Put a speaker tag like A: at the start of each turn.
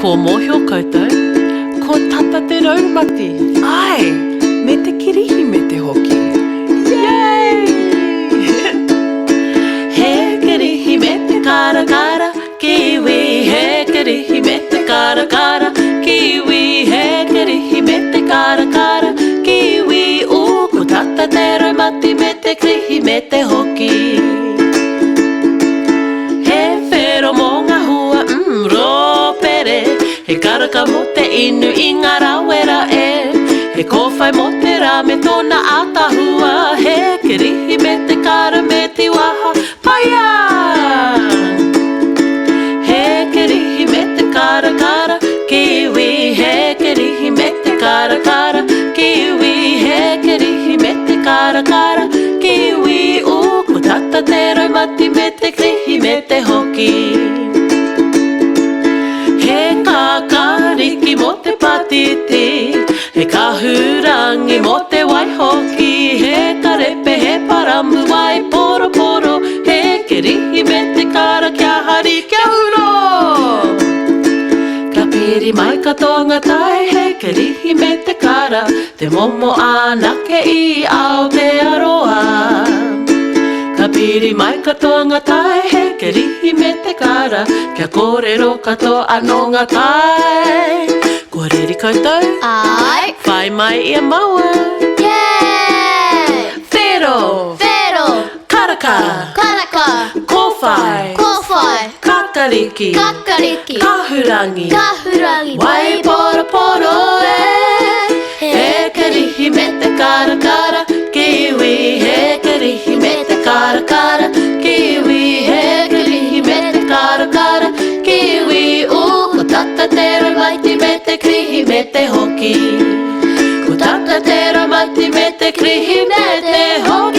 A: Ko mōhio koutou, ko tata te raumati.
B: Ai, me te kirihi me te hoki.
A: Yay! He kirihi me te karakara, kiwi. He kirihi me te karakara, kiwi. He kirihi me te karakara, kiwi. Ko tata te raumati me te kirihi me te hoki. He whero mō ngā hua, rōpere. He karaka mo te inu i ngā rawera e. He kōwhai mo te rā me tōna ātahua. He kirihi me te kara me te waha paia. He kirihi me te karakara, kiwi. He kirihi me te karakara, kiwi. He kirihi me te karakara, kiwi. Ko tata te raumati me te kirihi me te hoki. He kākāriki mo te patiti, he kāhurangi mo te waihoki, he karepe he paramu wai poro poro, he kirihi me te kara kia hari kia huro. Ka piri mai katoa ngā tai, he kirihi me te kara, te momo anake i ao te aroa. Ka piri mai katoa ngā tai, he kirihi me te kara, kia kōrero katoa anō ngā tai. Kua riri koutou,
C: Ai,
A: whai mai ia maua.
C: yay!
A: Whero,
C: Whero,
A: karaka,
C: karaka,
A: kōwhai,
C: kōwhai,
A: kakariki,
C: kakariki,
A: kahurangi,
C: kahurangi,
A: wai poro poro e. He kirihi me te karakara, kiwi. He kirihi me te karakara, kiwi. He kirihi me te karakara, kiwi. Ko tata te raumati me te kirihi me te hoki. Ko tata te raumati me te kirihi me te hoki.